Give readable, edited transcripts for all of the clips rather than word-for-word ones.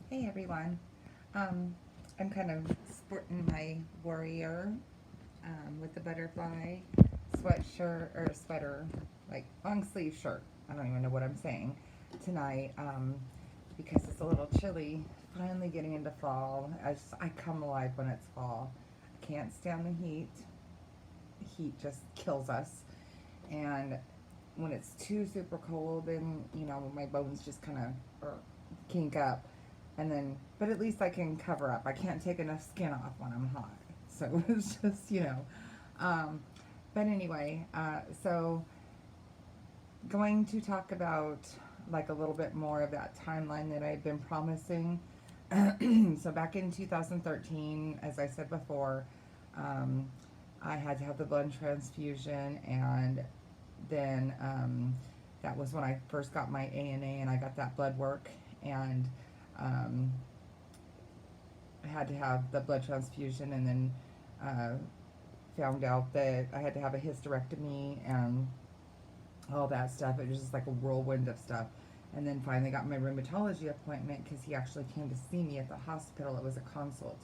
Hey everyone. Um, I'm kind of sporting my warrior with the butterfly sweatshirt or sweater, like long sleeve shirt. I don't even know what I'm saying tonight because it's a little chilly. Finally getting into fall. I come alive when it's fall. I can't stand the heat. Heat just kills us. And when it's too super cold, and my bones just kind of kink up, and then but at least I can cover up. I can't take enough skin off when I'm hot, so it's just um, but anyway, so going to talk about like a little bit more of that timeline that I've been promising. So back in 2013, as I said before, um, I had to have the blood transfusion, and then that was when I first got my ANA, and I got that blood work, and um, I had to have the blood transfusion, and then uh, found out that I had to have a hysterectomy and all that stuff. It was just like a whirlwind of stuff. And then finally got my rheumatology appointment because he actually came to see me at the hospital. It was a consult.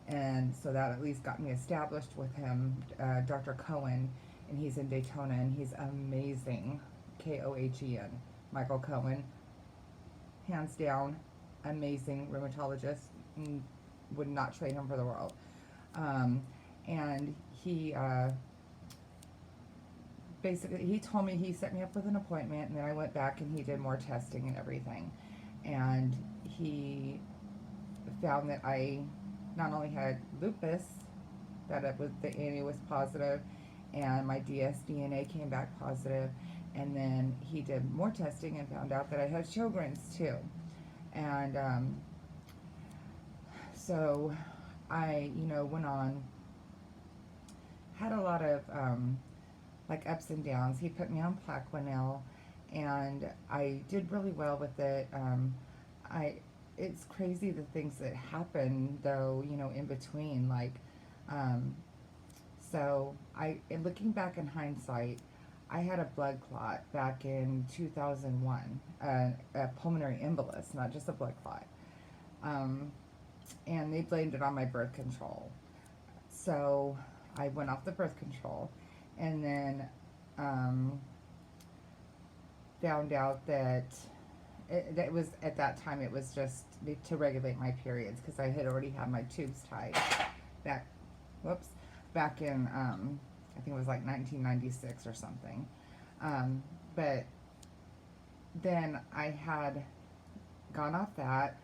And so that at least got me established with him, Dr. Cohen, and he's in Daytona, and he's amazing. Kohen, Michael Cohen, hands down, amazing rheumatologist. Would not trade him for the world. Um, and he basically he told me, he set me up with an appointment, and then I went back and he did more testing and everything, and he found that I not only had lupus, that it was the ANA was positive, and my dsDNA came back positive, and then he did more testing and found out that I had Sjogren's too, and so I went on, had a lot of like ups and downs. He put me on Plaquenil, and I did really well with it. I It's crazy the things that happen though, in between. Like, um, so in looking back in hindsight, I had a blood clot back in 2001, a pulmonary embolus, not just a blood clot. Um, and they blamed it on my birth control. So I went off the birth control, and then um, found out that that was at that time it was just to regulate my periods because I had already had my tubes tied back, whoops, back in I think it was like 1996 or something. But then I had gone off that,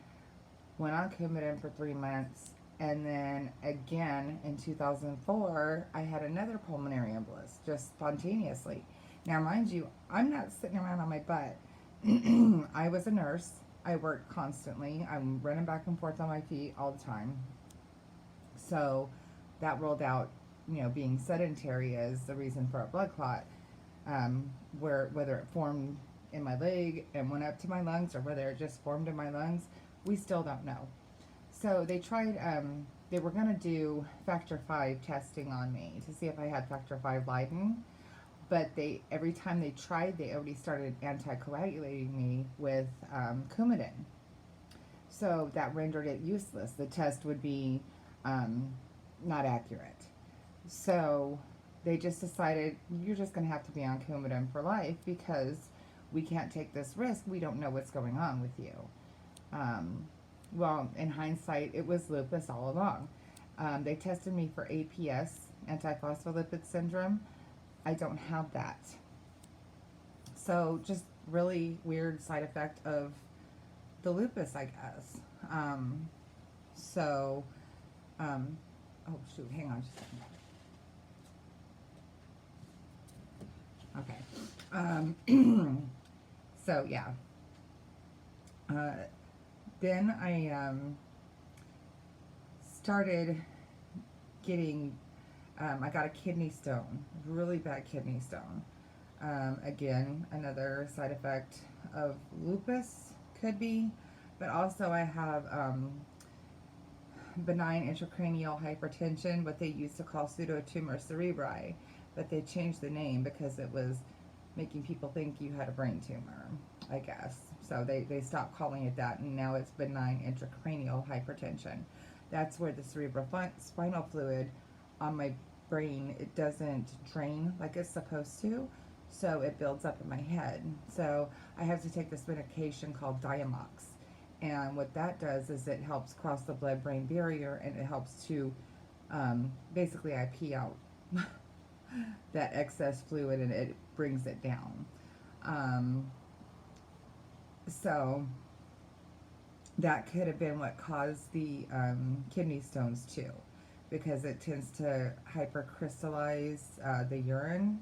went on Coumadin for 3 months, and then again in 2004, I had another pulmonary embolus just spontaneously. Now, mind you, I'm not sitting around on my butt. I was a nurse. I worked constantly. I'm running back and forth on my feet all the time. So that ruled out, being sedentary as the reason for a blood clot. Whether it formed in my leg and went up to my lungs, or whether it just formed in my lungs, we still don't know. So they tried. They were going to do factor V testing on me to see if I had factor V Leiden, but they every time they tried, they already started anticoagulating me with Coumadin. So that rendered it useless. The test would be um, not accurate. So they just decided, you're just going to have to be on Coumadin for life because we can't take this risk. We don't know what's going on with you. Um, well, in hindsight, it was lupus all along. They tested me for APS, antiphospholipid syndrome. I don't have that. So just really weird side effect of the lupus, I guess. So, um, oh shoot, hang on just a second. Okay. So yeah. Uh, then I started getting, I got a kidney stone, really bad kidney stone. Again, another side effect of lupus could be, but also I have benign intracranial hypertension, what they used to call pseudotumor cerebri, but they changed the name because it was making people think you had a brain tumor, I guess. So they stopped calling it that, and now it's benign intracranial hypertension. That's where the cerebral spinal fluid on my brain, it doesn't drain like it's supposed to, so it builds up in my head. So I have to take this medication called Diamox, and what that does is it helps cross the blood-brain barrier, and it helps to basically I pee out that excess fluid, and it brings it down. Um, so that could have been what caused the kidney stones too, because it tends to hypercrystallize the urine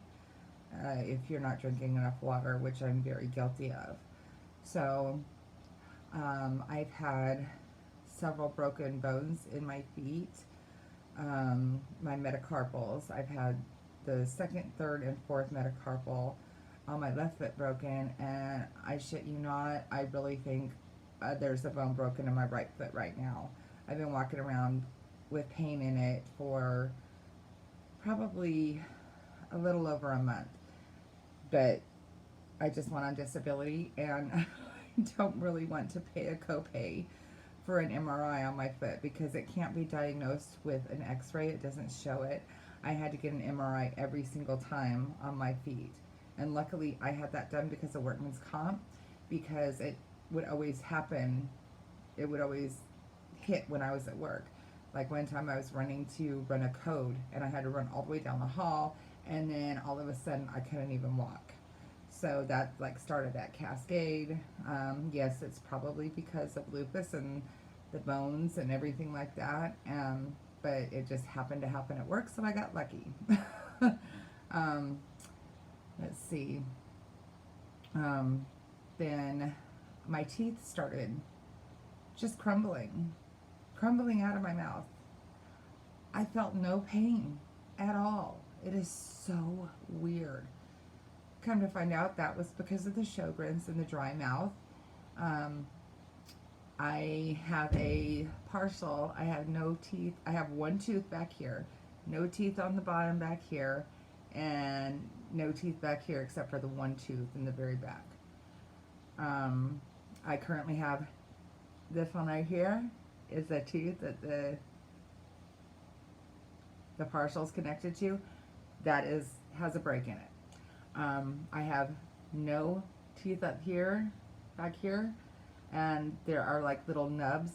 if you're not drinking enough water, which I'm very guilty of. So I've had several broken bones in my feet, my metacarpals. I've had the second, third, and fourth metacarpal on my left foot broken, and I shit you not, I really think there's a bone broken in my right foot right now. I've been walking around with pain in it for probably a little over a month, but I just went on disability, and I don't really want to pay a copay for an MRI on my foot because it can't be diagnosed with an x-ray. It doesn't show it. I had to get an MRI every single time on my feet, and luckily I had that done because of workman's comp, because it would always happen. It would always hit when I was at work. Like one time I was running to run a code, and I had to run all the way down the hall, and then all of a sudden I couldn't even walk. So that like started that cascade. Yes, it's probably because of lupus and the bones and everything like that. But it just happened to happen at work, so I got lucky. Let's see. Then my teeth started just crumbling out of my mouth. I felt no pain at all. It is so weird. Come to find out, that was because of the Sjogren's and the dry mouth. I have a partial, I have no teeth. I have one tooth back here, no teeth on the bottom back here, and no teeth back here except for the one tooth in the very back. I currently have this one right here is a tooth that the partial is connected to. That has a break in it. I have no teeth up here, back here, and there are like little nubs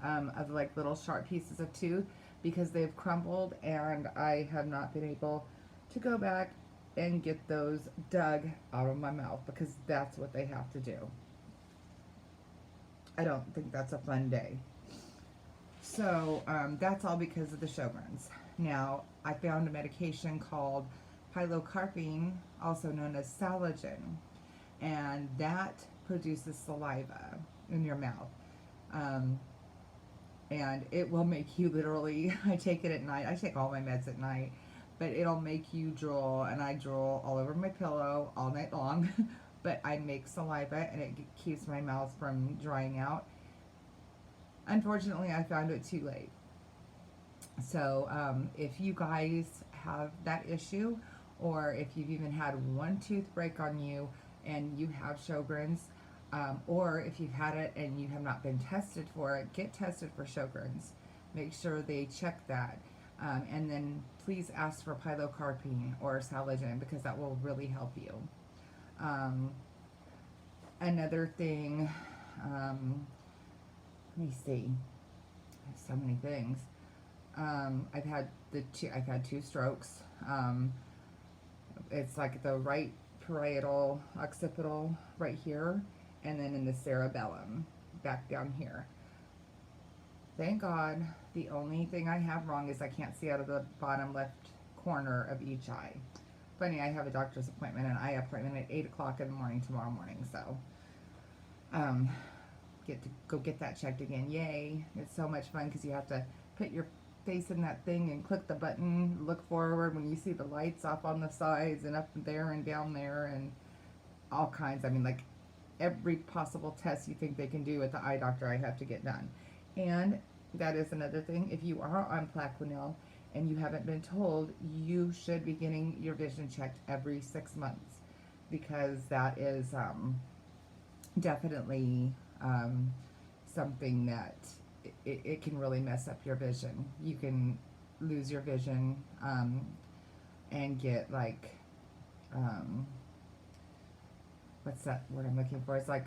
of like little sharp pieces of tooth because they've crumbled, and I have not been able to go back and get those dug out of my mouth because that's what they have to do. I don't think that's a fun day. So that's all because of the Sjogren's. Now, I found a medication called pilocarpine, also known as Salogen, and that produces saliva in your mouth. And it will make you literally, I take it at night, I take all my meds at night, but it'll make you drool, and I drool all over my pillow all night long, but I make saliva, and it keeps my mouth from drying out. Unfortunately, I found it too late. So if you guys have that issue, or if you've even had one tooth break on you and you have Sjogren's, or if you've had it and you have not been tested for it, get tested for Sjogren's. Make sure they check that. And then please ask for pilocarpine or Salogen because that will really help you. Another thing, let me see. I have so many things. I've had two strokes. It's like the right parietal occipital right here, and then in the cerebellum back down here. Thank God, the only thing I have wrong is I can't see out of the bottom left corner of each eye. Funny, I have a doctor's appointment, an eye appointment at 8 o'clock in the morning tomorrow morning, so get to go get that checked again. Yay. It's so much fun because you have to put your face in that thing and click the button, look forward when you see the lights off on the sides and up there and down there and all kinds. I mean, like every possible test you think they can do at the eye doctor I have to get done. And that is another thing. If you are on Plaquenil and you haven't been told, you should be getting your vision checked every 6 months. because that is definitely something that it can really mess up your vision. You can lose your vision and get like um, what's that word I'm looking for? It's like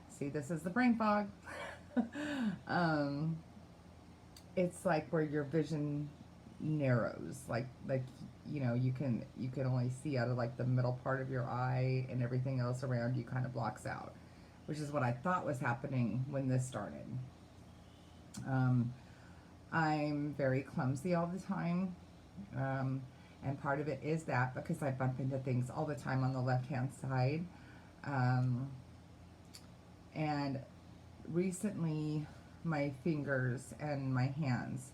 see, this is the brain fog. um, it's like where your vision narrows, like you can only see out of like the middle part of your eye, and everything else around you kind of blocks out, which is what I thought was happening when this started. Um, I'm very clumsy all the time. Um, and part of it is that because I bump into things all the time on the left hand side. Um, and recently, my fingers and my hands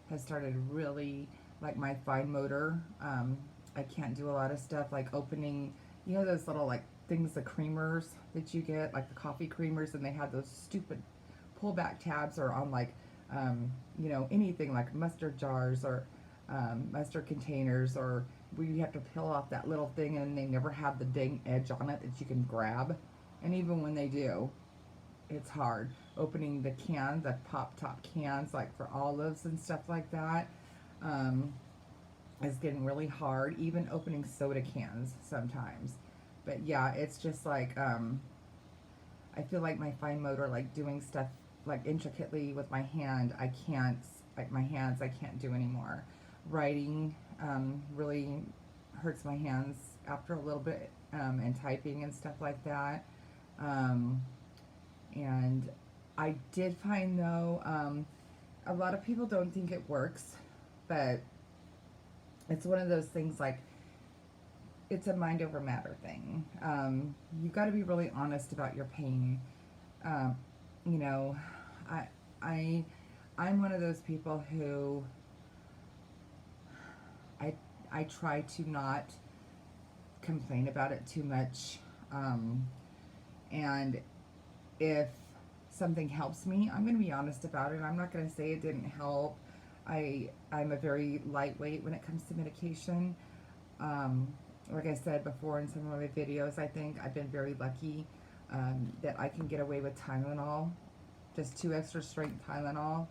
has started really, like my fine motor. I can't do a lot of stuff like opening, those little like things, the creamers that you get, like the coffee creamers, and they have those stupid pullback tabs, or on like, anything like mustard jars, or mustard containers, or where you have to peel off that little thing and they never have the dang edge on it that you can grab. And even when they do, it's hard. Opening the cans, the pop top cans, like for olives and stuff like that, is getting really hard. Even opening soda cans sometimes. But yeah, it's just like, I feel like my fine motor, like doing stuff like intricately with my hand, I can't, like my hands, I can't do anymore. Writing really hurts my hands after a little bit, and typing and stuff like that. Um, and I did find though, a lot of people don't think it works, but it's one of those things like, it's a mind over matter thing. You've got to be really honest about your pain. Um, you know, I, I, I'm one of those people who I, I try to not complain about it too much. And if something helps me, I'm going to be honest about it. I'm not going to say it didn't help. I'm a very lightweight when it comes to medication. Like I said before in some of my videos, I think I've been very lucky that I can get away with Tylenol, just 2 extra strength Tylenol,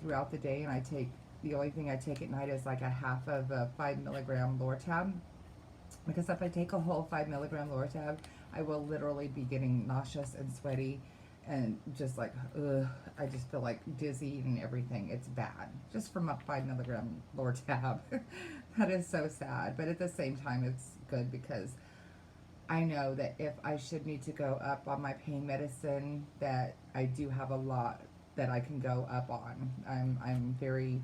throughout the day. And the only thing I take at night is like a half of a 5 milligram Lortab. Because if I take a whole 5 milligram Lortab, I will literally be getting nauseous and sweaty and just like, ugh, I just feel like dizzy and everything. It's bad. Just from a 5 milligram Lortab. That is so sad. But at the same time, it's good because I know that if I should need to go up on my pain medicine, that I do have a lot that I can go up on. I'm very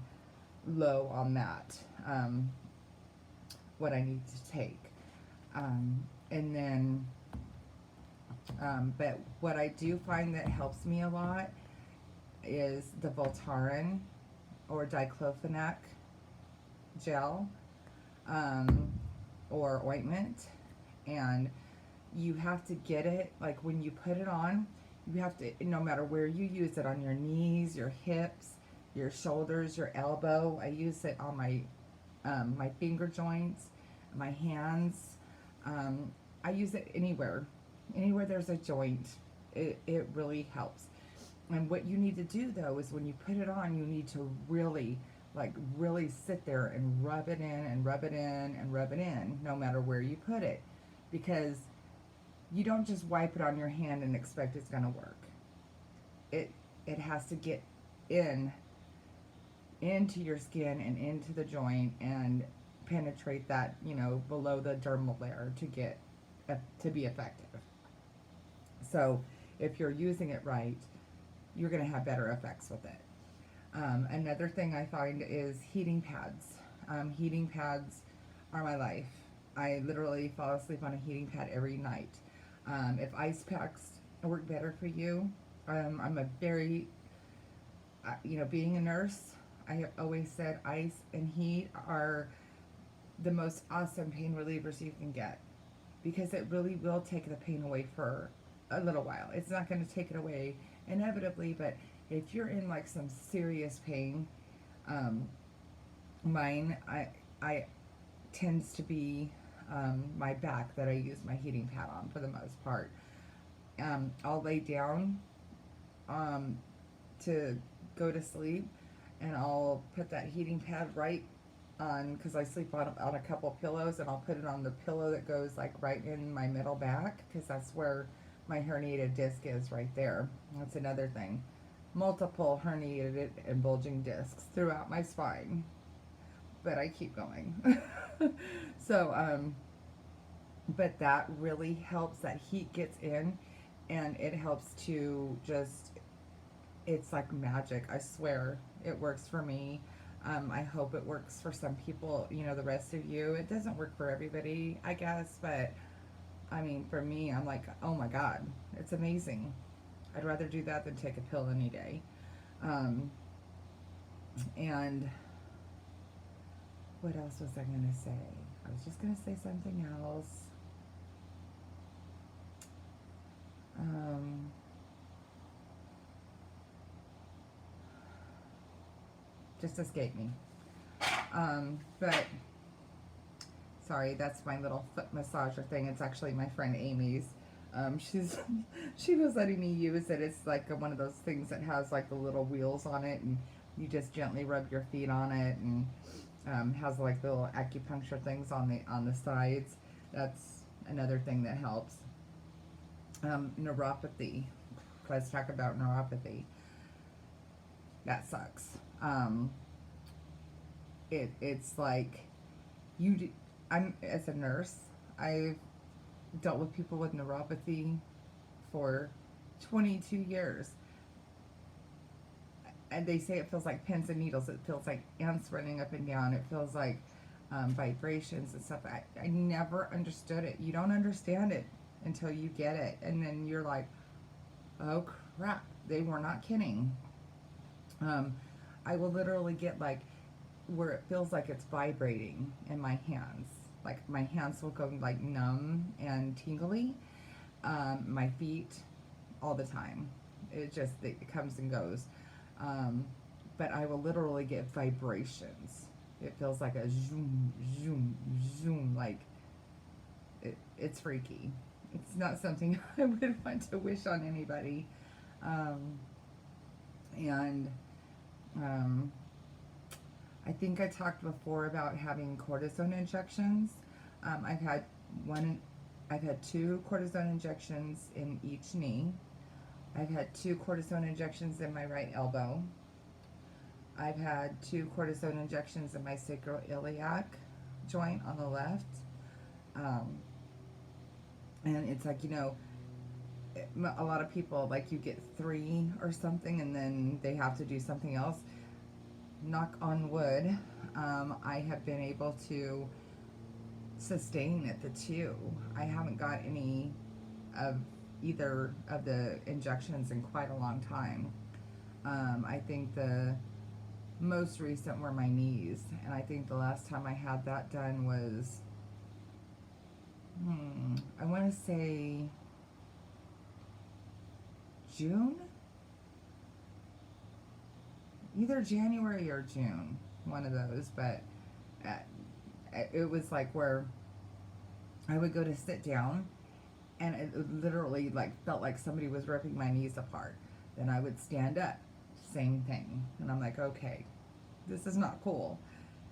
low on that, what I need to take. And then, but what I do find that helps me a lot is the Voltaren or diclofenac gel, or ointment. And you have to get it, like when you put it on, you have to, no matter where you use it, on your knees, your hips, your shoulders, your elbow. I use it on my my finger joints, my hands. I use it anywhere there's a joint. It really helps. And what you need to do though is when you put it on, you need to really, really sit there and rub it in and rub it in and rub it in, no matter where you put it, because you don't just wipe it on your hand and expect it's going to work. It has to get into your skin and into the joint and penetrate that, below the dermal layer to be effective. So if you're using it right, you're going to have better effects with it. Another thing I find is heating pads. Heating pads are my life. I literally fall asleep on a heating pad every night. If ice packs work better for you, I'm a very, being a nurse, I have always said ice and heat are the most awesome pain relievers you can get, because it really will take the pain away for a little while. It's not going to take it away inevitably, but if you're in like some serious pain, mine I tends to be my back that I use my heating pad on for the most part. I'll lay down um, to go to sleep, and I'll put that heating pad right on, because I sleep on a couple pillows, and I'll put it on the pillow that goes like right in my middle back, because that's where my herniated disc is, right there. That's another thing. Multiple herniated and bulging discs throughout my spine, but I keep going. So, but that really helps. That heat gets in, and it helps to just, it's like magic. I swear it works for me. I hope it works for some people, the rest of you. It doesn't work for everybody, I guess, but I mean, for me, I'm like, oh my God, it's amazing. I'd rather do that than take a pill any day. Um, and what else was I going to say? I was just going to say something else. Um, just escaped me. But sorry, that's my little foot massager thing. It's actually my friend Amy's. She was letting me use it. It's like one of those things that has like the little wheels on it, and you just gently rub your feet on it, and has like the little acupuncture things on the sides. That's another thing that helps. Neuropathy. Let's talk about neuropathy. That sucks. It's like I'm, as a nurse, I've dealt with people with neuropathy for 22 years. And they say it feels like pins and needles. It feels like ants running up and down. It feels like vibrations and stuff. I never understood it. You don't understand it until you get it. And then you're like, oh crap, they were not kidding. I will literally get like where it feels like it's vibrating in my hands. Like my hands will go like numb and tingly. My feet, all the time. It comes and goes. But I will literally get vibrations. It feels like a zoom, zoom, zoom. Like it's freaky. It's not something I would want to wish on anybody. And I think I talked before about having cortisone injections. I've had two cortisone injections in each knee. I've had 2 cortisone injections in my right elbow. I've had 2 cortisone injections in my sacroiliac joint on the left. And it's like, a lot of people, like, you get 3 or something and then they have to do something else. Knock on wood, I have been able to sustain at the 2. I haven't got any of either of the injections in quite a long time. I think the most recent were my knees, and I think the last time I had that done was, I want to say June? Either January or June, one of those, but it was like where I would go to sit down and it literally like felt like somebody was ripping my knees apart. Then I would stand up, same thing, and I'm like, okay, this is not cool.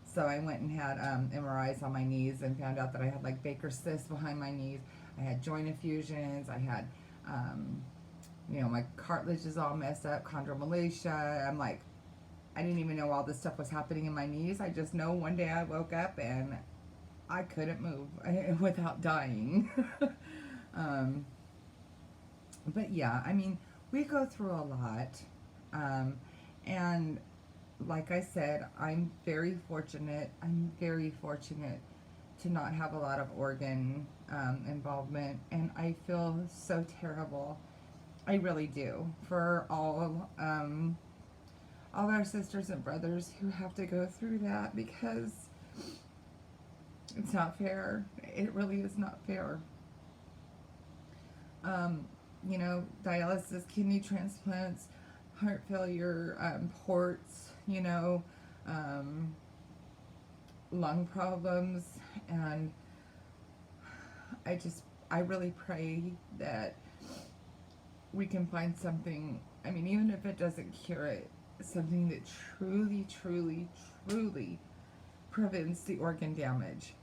So I went and had MRIs on my knees and found out that I had like Baker's cyst behind my knees. I had joint effusions. I had, my cartilage is all messed up, chondromalacia. I'm like, I didn't even know all this stuff was happening in my knees. I just know one day I woke up and I couldn't move without dying. But yeah, I mean, we go through a lot. And like I said, I'm very fortunate. I'm very fortunate to not have a lot of organ involvement. And I feel so terrible. I really do. For all our sisters and brothers who have to go through that, because it's not fair. It really is not fair. Dialysis, kidney transplants, heart failure, ports, lung problems, and I really pray that we can find something. I mean, even if it doesn't cure it, something that truly, truly, truly prevents the organ damage.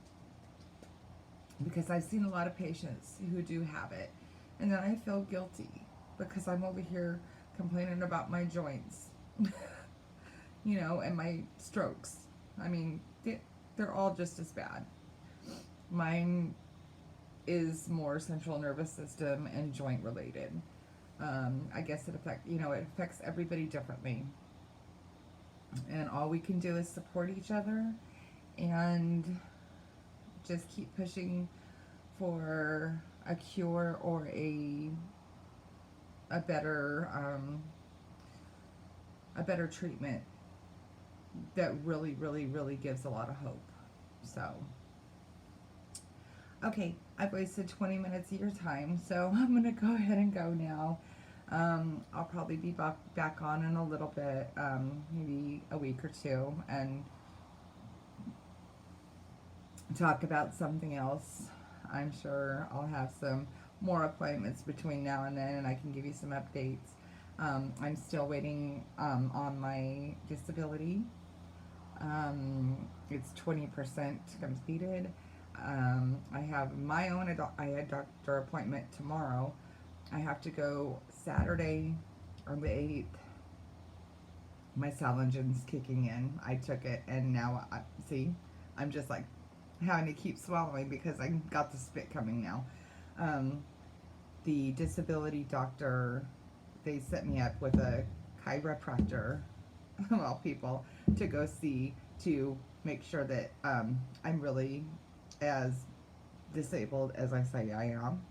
Because I've seen a lot of patients who do have it, and then I feel guilty because I'm over here complaining about my joints, you know, and my strokes. I mean, they're all just as bad. Mine is more central nervous system and joint related. I guess it affects everybody differently, and all we can do is support each other and just keep pushing for a cure or a better a better treatment that really, really, really gives a lot of hope. So, okay, I've wasted 20 minutes of your time, so I'm going to go ahead and go now. I'll probably be back on in a little bit, maybe a week or two, and talk about something else. I'm sure I'll have some more appointments between now and then, and I can give you some updates. I'm still waiting on my disability. It's 20% completed. I have my own I had doctor appointment tomorrow. I have to go Saturday on the 8th. My Salingen's kicking in. I took it, and now, see, I'm just like having to keep swallowing because I got the spit coming now. The disability doctor, they set me up with a chiropractor, well, people, to go see to make sure that I'm really as disabled as I say I am.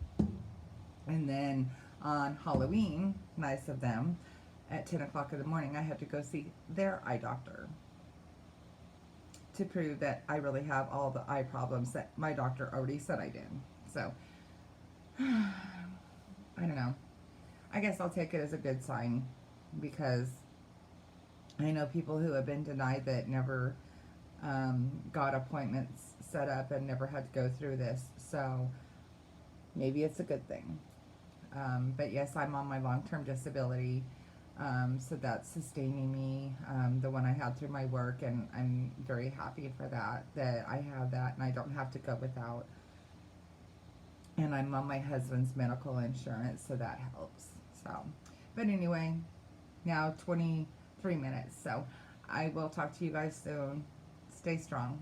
And then on Halloween, nice of them, at 10 o'clock in the morning, I had to go see their eye doctor to prove that I really have all the eye problems that my doctor already said I did. So, I don't know. I guess I'll take it as a good sign, because I know people who have been denied that never got appointments set up and never had to go through this. So maybe it's a good thing. But yes, I'm on my long-term disability. So that's sustaining me, the one I had through my work, and I'm very happy for that I have that and I don't have to go without. And I'm on my husband's medical insurance, so that helps. So, but anyway, now 23 minutes. So I will talk to you guys soon. Stay strong.